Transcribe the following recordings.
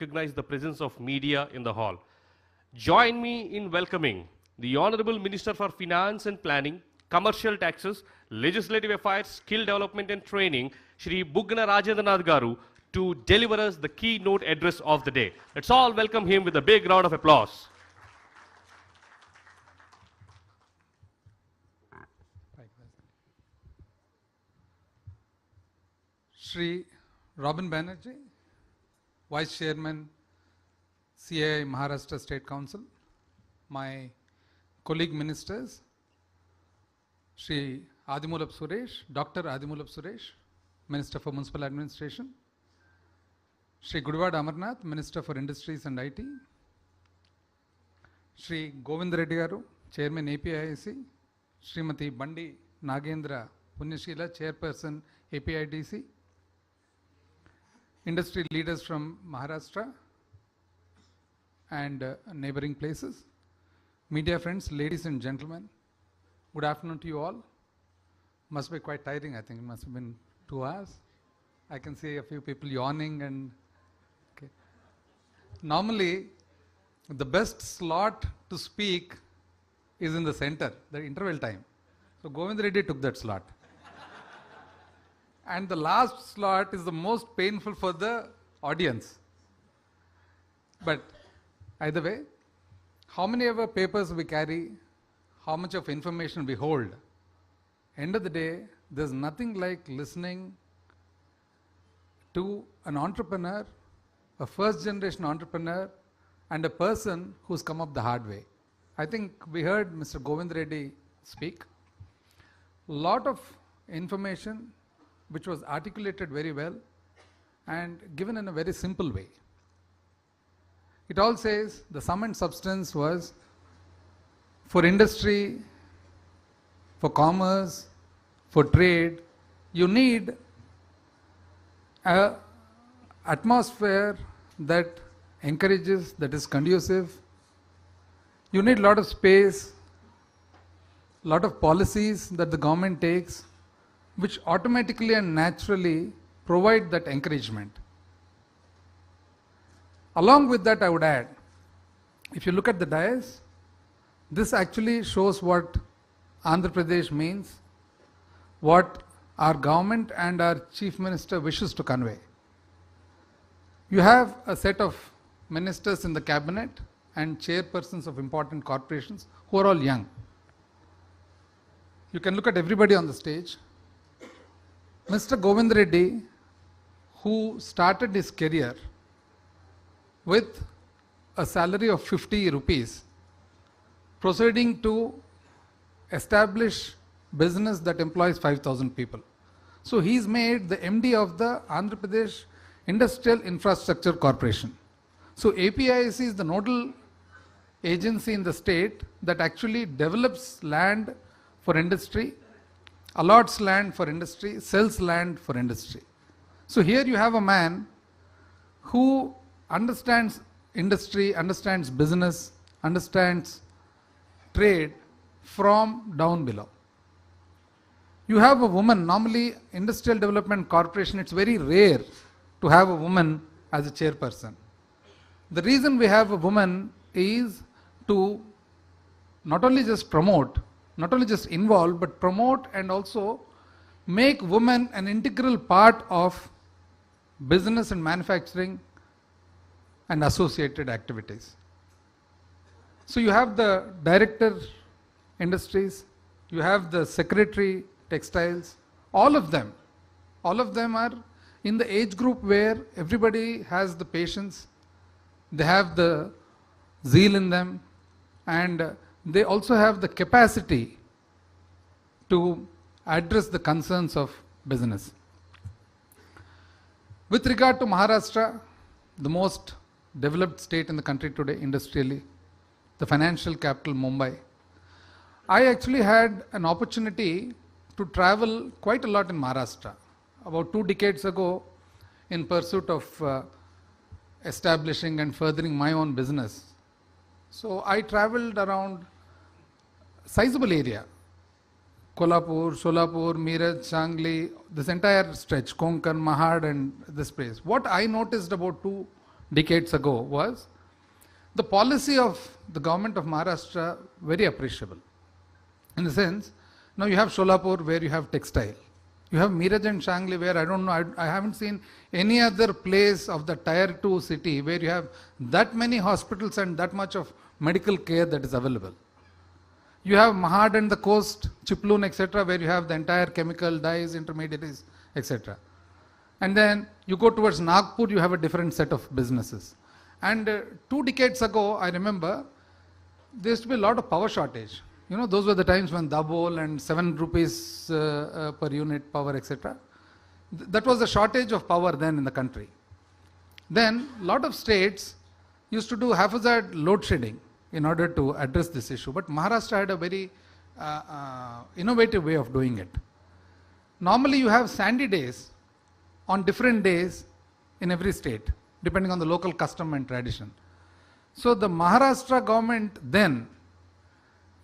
recognize the presence of media in the hall. Join me in welcoming the Honorable Minister for Finance and Planning, Commercial Taxes, Legislative Affairs, Skill Development and Training, Shri Bugna Rajendranath Garu, to deliver us the keynote address of the day. Let's all welcome him with a big round of applause. Shri Robin Banerjee, Vice Chairman, CAI Maharashtra State Council, my colleague ministers, Shri Adimulap Suresh, Dr. Adimulap Suresh, Minister for Municipal Administration, Shri Gudwad Amarnath, Minister for Industries and IT, Shri Govind Reddy Garu, Chairman APIIC, Srimati Bandi Nagendra Punyashila, Chairperson APIDC, industry leaders from Maharashtra and neighboring places, media friends, ladies and gentlemen, good afternoon to you all. Must be quite tiring, I think it must have been 2 hours. I can see a few people yawning and okay. Normally, the best slot to speak is in the center, the interval time. So Govind Reddy took that slot. And the last slot is the most painful for the audience. But either way, how many ever papers we carry, how much of information we hold, end of the day, there's nothing like listening to an entrepreneur, a first generation entrepreneur, and a person who's come up the hard way. I think we heard Mr. Govind Reddy speak. Lot of information which was articulated very well and given in a very simple way. It all says the sum and substance was for industry, for commerce, for trade, you need an atmosphere that encourages, that is conducive. You need a lot of space, a lot of policies that the government takes, which automatically and naturally provide that encouragement. Along with that, I would add, if you look at the dais, this actually shows what Andhra Pradesh means, what our government and our Chief Minister wishes to convey. You have a set of ministers in the cabinet and chairpersons of important corporations who are all young. You can look at everybody on the stage. Mr. Govind Reddy, who started his career with a salary of 50 rupees, proceeding to establish business that employs 5,000 people. So he's made the MD of the Andhra Pradesh Industrial Infrastructure Corporation. So APIIC is the nodal agency in the state that actually develops land for industry, allots land for industry, sells land for industry. So here you have a man who understands industry, understands business, understands trade from down below. You have a woman, normally Industrial Development Corporation, it's very rare to have a woman as a chairperson. The reason we have a woman is to not only just promote, not only just involve, but promote and also make women an integral part of business and manufacturing and associated activities. So you have the director industries, you have the secretary textiles, all of them are in the age group where everybody has the patience, they have the zeal in them, and they also have the capacity to address the concerns of business. With regard to Maharashtra, the most developed state in the country today industrially, the financial capital Mumbai, I actually had an opportunity to travel quite a lot in Maharashtra. About 2 decades ago, in pursuit of establishing and furthering my own business. So I traveled around sizable area, Kolhapur, Solapur, Meerut, Sangli, this entire stretch, Konkan, Mahad and this place. What I noticed about decades ago was the policy of the government of Maharashtra very appreciable. In the sense, now you have Sholapur where you have textile. You have Miraj and Shangli where I don't know, I haven't seen any other place of the tier 2 city where you have that many hospitals and that much of medical care that is available. You have Mahad and the coast, Chiploon, etc., where you have the entire chemical, dyes, intermediaries, etc. And then you go towards Nagpur, you have a different set of businesses. And 2 decades ago, I remember, there used to be a lot of power shortage. You know, those were the times when Dabol and 7 rupees per unit power, etc. That was the shortage of power then in the country. Then, a lot of states used to do haphazard load shedding in order to address this issue. But Maharashtra had a very innovative way of doing it. Normally, you have sandy days on different days in every state, depending on the local custom and tradition. So the Maharashtra government then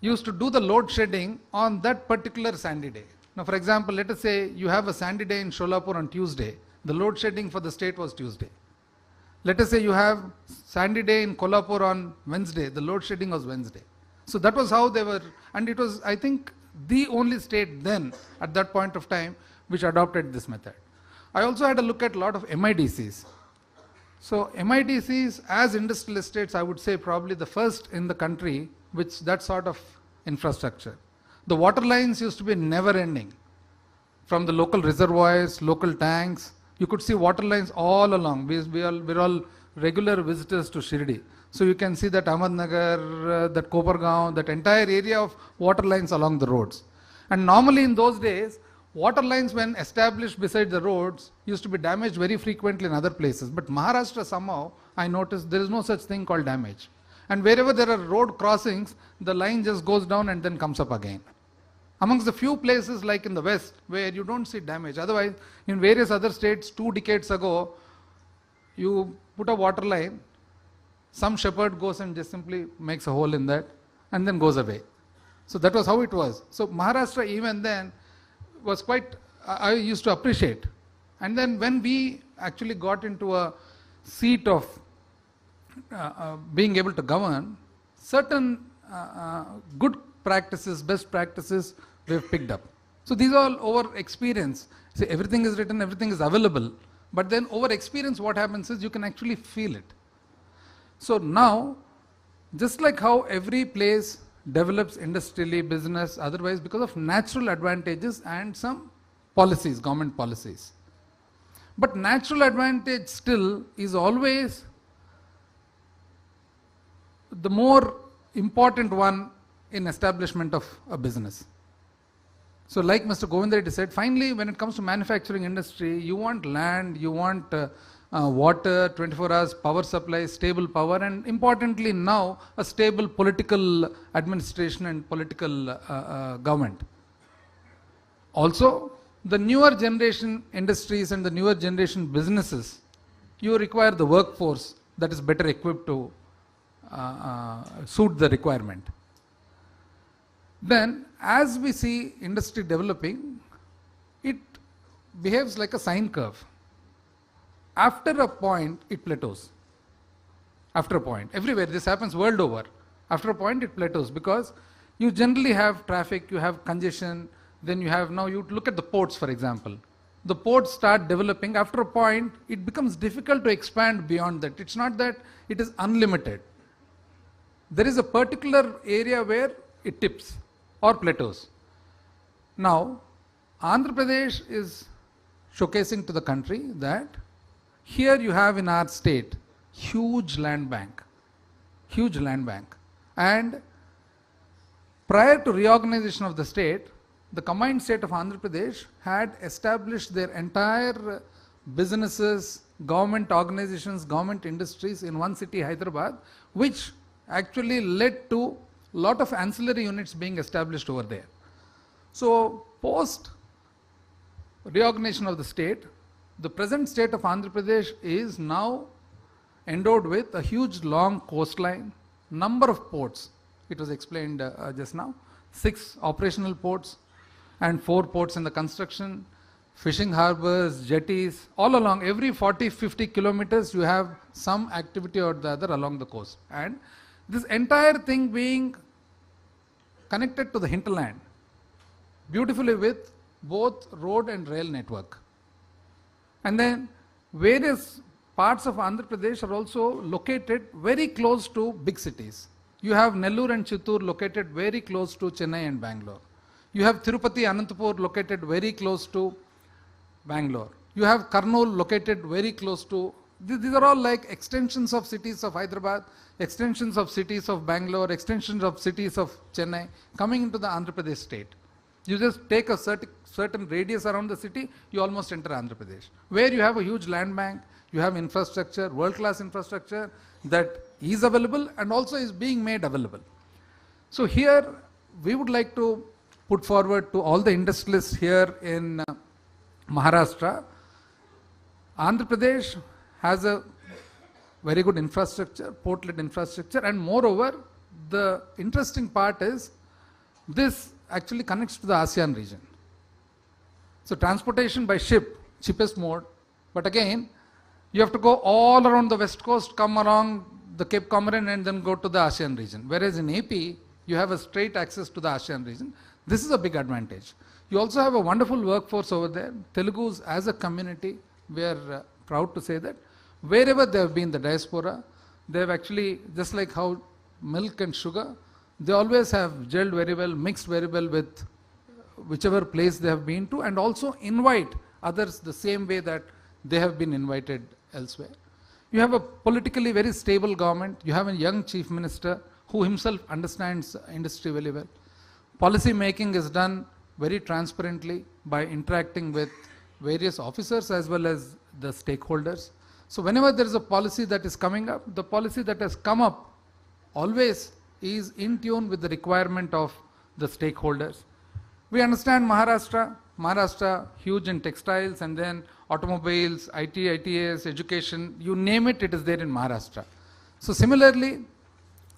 used to do the load shedding on that particular sandy day. Now, for example, let us say you have a sandy day in Sholapur on Tuesday. The load shedding for the state was Tuesday. Let us say you have sandy day in Kolhapur on Wednesday. The load shedding was Wednesday. So that was how they were, and it was, I think, the only state then at that point of time which adopted this method. I also had a look at a lot of MIDCs. So MIDCs as industrial estates, I would say probably the first in the country with that sort of infrastructure. The water lines used to be never ending. From the local reservoirs, local tanks, you could see water lines all along. We're all regular visitors to Shirdi. So you can see that Ahmednagar, that Kopargaon, that entire area of water lines along the roads. And normally in those days, water lines when established beside the roads used to be damaged very frequently in other places. But Maharashtra somehow, I noticed there is no such thing called damage. And wherever there are road crossings, the line just goes down and then comes up again. Amongst the few places like in the west where you don't see damage. Otherwise, in various other states 2 decades ago, you put a water line, some shepherd goes and just simply makes a hole in that and then goes away. So that was how it was. So Maharashtra even then was quite, I used to appreciate. And then when we actually got into a seat of being able to govern, certain good practices, best practices we have picked up. So these are all over experience. See, everything is written, everything is available, but then over experience what happens is you can actually feel it. So now, just like how every place develops industrially, business, otherwise because of natural advantages and some policies, government policies. But natural advantage still is always the more important one in establishment of a business. So like Mr. Govind Reddy said, finally when it comes to manufacturing industry, you want land, you want water, 24 hours power supply, stable power, and importantly now a stable political administration and political government. Also, the newer generation industries and the newer generation businesses, you require the workforce that is better equipped to suit the requirement. Then, as we see industry developing, it behaves like a sine curve. After a point, it plateaus. After a point, everywhere, this happens world over. After a point, it plateaus because you generally have traffic, you have congestion, then you have, now you look at the ports, for example. The ports start developing. After a point, it becomes difficult to expand beyond that. It's not that it is unlimited. There is a particular area where it tips or plateaus. Now, Andhra Pradesh is showcasing to the country that here you have in our state huge land bank. And prior to reorganization of the state, the combined state of Andhra Pradesh had established their entire businesses, government organizations, government industries in one city, Hyderabad, which actually led to a lot of ancillary units being established over there. So post reorganization of the state, the present state of Andhra Pradesh is now endowed with a huge long coastline, number of ports. It was explained just now, 6 operational ports and 4 ports in the construction, fishing harbors, jetties, all along, every 40, 50 kilometers, you have some activity or the other along the coast. And this entire thing being connected to the hinterland, beautifully with both road and rail network. And then various parts of Andhra Pradesh are also located very close to big cities. You have Nellore and Chittoor located very close to Chennai and Bangalore. You have Tirupati, Anantapur located very close to Bangalore. You have Kurnool located very close to, these are all like extensions of cities of Hyderabad, extensions of cities of Bangalore, extensions of cities of Chennai coming into the Andhra Pradesh state. You just take a certain radius around the city, you almost enter Andhra Pradesh, where you have a huge land bank, you have infrastructure, world-class infrastructure that is available and also is being made available. So here we would like to put forward to all the industrialists here in Maharashtra. Andhra Pradesh has a very good infrastructure, port-led infrastructure, and moreover, the interesting part is this actually connects to the ASEAN region. So transportation by ship, cheapest mode, but again, you have to go all around the west coast, come along the Cape Comorin and then go to the ASEAN region. Whereas in AP, you have a straight access to the ASEAN region. This is a big advantage. You also have a wonderful workforce over there. Telugus as a community, we are proud to say that wherever they have been, the diaspora, they have actually, just like how milk and sugar, they always have gelled very well, mixed very well with whichever place they have been to, and also invite others the same way that they have been invited elsewhere. You have a politically very stable government. You have a young chief minister who himself understands industry very well. Policy making is done very transparently by interacting with various officers as well as the stakeholders. So whenever there is a policy that is coming up, the policy that has come up always is in tune with the requirement of the stakeholders. We understand Maharashtra huge in textiles and then automobiles, IT, ITS, education, you name it, it is there in Maharashtra. So similarly,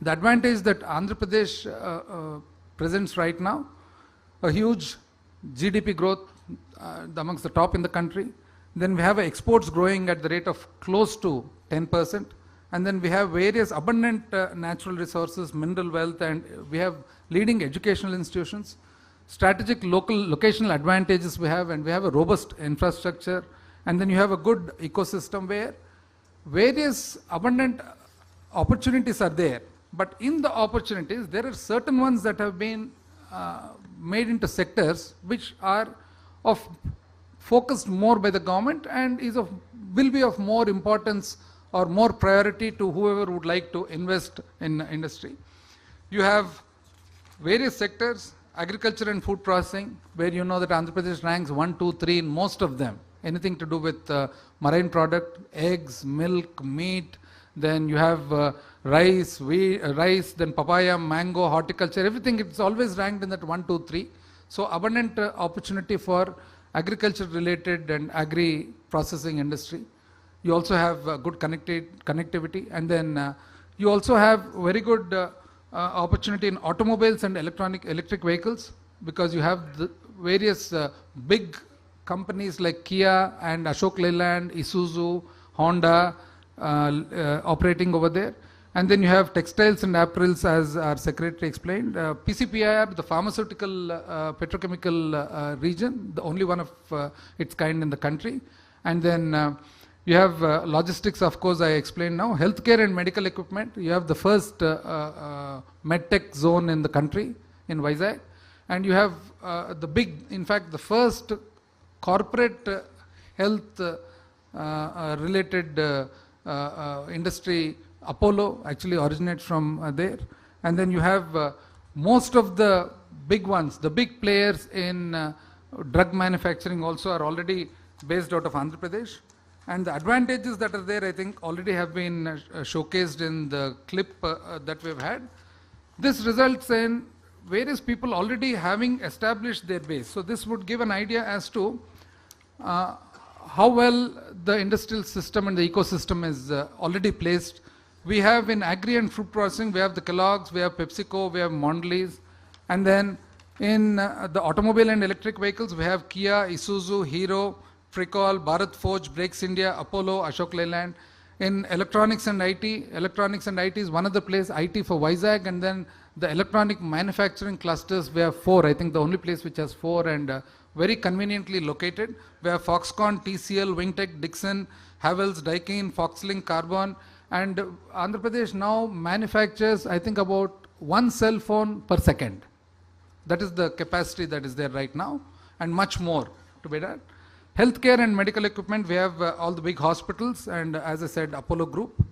the advantage that Andhra Pradesh presents right now, a huge GDP growth amongst the top in the country. Then we have exports growing at the rate of close to 10%. And then we have various abundant natural resources, mineral wealth, and we have leading educational institutions. Strategic locational advantages we have, and we have a robust infrastructure. And then you have a good ecosystem where various abundant opportunities are there. But in the opportunities, there are certain ones that have been made into sectors which are of focused more by the government and will be of more importance or more priority to whoever would like to invest in industry. You have various sectors, agriculture and food processing, where you know that Andhra Pradesh ranks 1, 2, 3 in most of them. Anything to do with marine product, eggs, milk, meat, then you have rice, rice, then papaya, mango, horticulture, everything, it's always ranked in that 1, 2, 3. So abundant opportunity for agriculture related and agri processing industry. You also have good connectivity, and then you also have very good opportunity in automobiles and electric vehicles, because you have the various big companies like Kia and Ashok Leyland, Isuzu, Honda operating over there. And then you have textiles and apparels, as our secretary explained. PCPIR, the pharmaceutical petrochemical region, the only one of its kind in the country. And then you have logistics, of course, I explained now. Healthcare and medical equipment. You have the first medtech zone in the country, in Vizag. And you have in fact, the first corporate health related industry, Apollo, actually originates from there. And then you have most of the big ones, the big players in drug manufacturing also are already based out of Andhra Pradesh. And the advantages that are there, I think, already have been showcased in the clip that we've had. This results in various people already having established their base. So this would give an idea as to how well the industrial system and the ecosystem is already placed. We have in agri and food processing, we have the Kellogg's, we have PepsiCo, we have Mondelez, and then In the automobile and electric vehicles, we have Kia, Isuzu, Hero, Fricol, Bharat Forge, Brakes India, Apollo, Ashok Leyland. In electronics and IT is one of the place, IT for Vizag, and then the electronic manufacturing clusters, we have 4. I think the only place which has 4 and very conveniently located. We have Foxconn, TCL, Wingtech, Dixon, Havells, Daikin, Foxlink, Carbon, and Andhra Pradesh now manufactures, I think, about 1 cell phone per second. That is the capacity that is there right now, and much more to be done. Healthcare and medical equipment, we have all the big hospitals, and as I said, Apollo Group.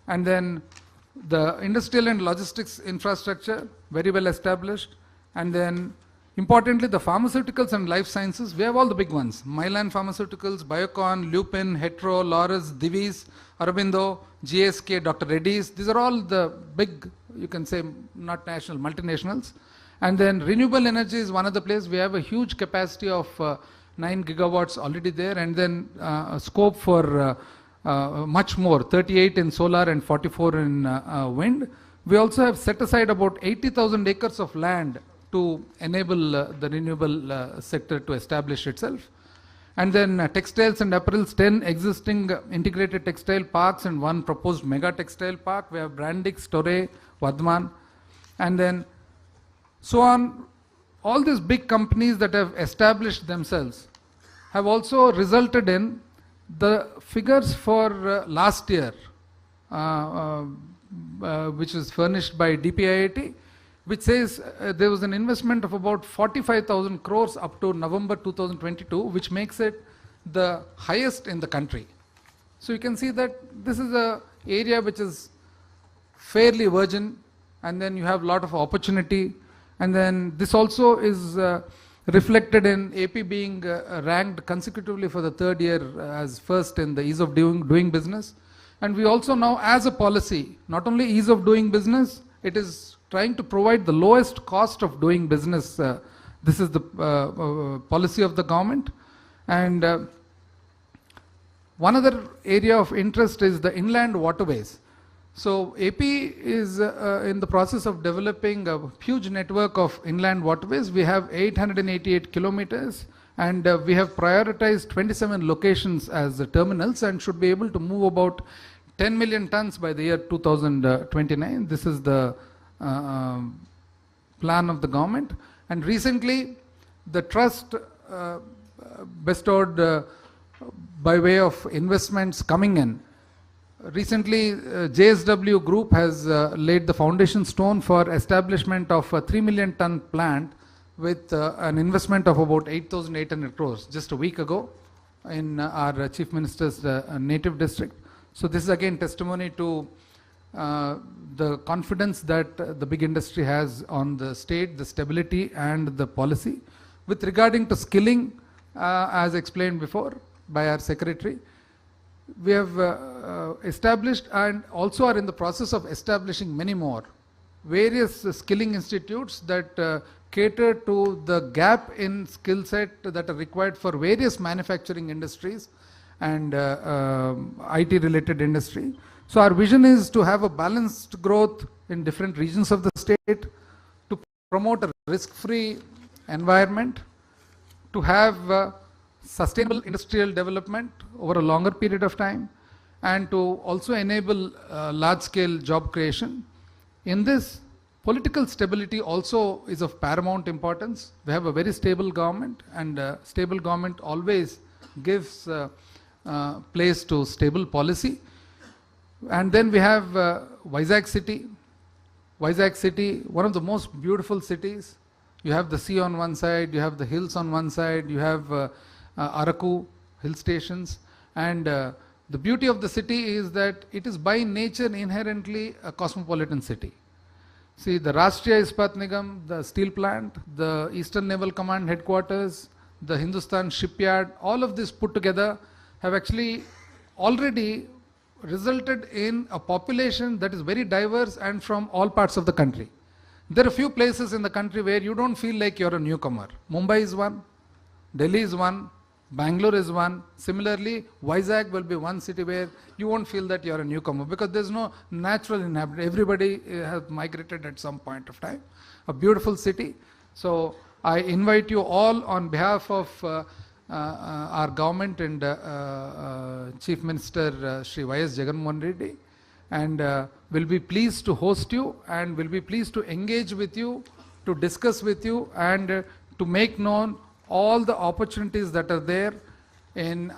And then the industrial and logistics infrastructure, very well established. And then importantly, the pharmaceuticals and life sciences, we have all the big ones. Mylan Pharmaceuticals, Biocon, Lupin, Hetero, Laurus, Divi's, Aurobindo, GSK, Dr. Reddy's. These are all the big, you can say, not national, multinationals. And then renewable energy is one of the places. We have a huge capacity of 9 gigawatts already there, and then scope for much more, 38 in solar and 44 in wind. We also have set aside about 80,000 acres of land to enable the renewable sector to establish itself. And then textiles and apparels, 10 existing integrated textile parks and 1 proposed mega textile park. We have Brandix, Torre, Vardhman, and then so on. All these big companies that have established themselves have also resulted in the figures for last year, which is furnished by DPIIT, which says there was an investment of about 45,000 crores up to November 2022, which makes it the highest in the country. So you can see that this is an area which is fairly virgin, and then you have a lot of opportunity. And then this also is reflected in AP being ranked consecutively for the 3rd year as first in the ease of doing business. And we also now, as a policy, not only ease of doing business, it is trying to provide the lowest cost of doing business. This is the policy of the government. And one other area of interest is the inland waterways. So AP is in the process of developing a huge network of inland waterways. We have 888 kilometers, and we have prioritized 27 locations as the terminals, and should be able to move about 10 million tons by the year 2029. This is the plan of the government. And recently, the trust bestowed by way of investments coming in. Recently, JSW Group has laid the foundation stone for establishment of a 3 million ton plant with an investment of about 8,800 crores just a week ago in our Chief Minister's native district. So this is again testimony to the confidence that the big industry has on the state, the stability and the policy. With regarding to skilling, as explained before by our secretary, we have established and also are in the process of establishing many more various skilling institutes that cater to the gap in skill set that are required for various manufacturing industries and IT related industry. So our vision is to have a balanced growth in different regions of the state, to promote a risk-free environment, to have sustainable industrial development over a longer period of time, and to also enable large-scale job creation. In this, political stability also is of paramount importance. We have a very stable government, and stable government always gives place to stable policy. And then we have Vizag city. Vizag city, one of the most beautiful cities. You have the sea on one side, you have the hills on one side, you have Araku hill stations, and the beauty of the city is that it is by nature inherently a cosmopolitan city. See, the Rashtriya Ispat Nigam, the steel plant, the Eastern Naval Command headquarters, the Hindustan shipyard, all of this put together have actually already resulted in a population that is very diverse and from all parts of the country. There are few places in the country where you don't feel like you're a newcomer. Mumbai is one, Delhi is one, Bangalore is one. Similarly, Vizag will be one city where you won't feel that you're a newcomer because there's no natural inhabitant. Everybody has migrated at some point of time. A beautiful city. So I invite you all on behalf of our government and Chief Minister Shri Y.S. Jagannath Reddy, and will be pleased to host you and will be pleased to engage with you, to discuss with you, and to make known all the opportunities that are there in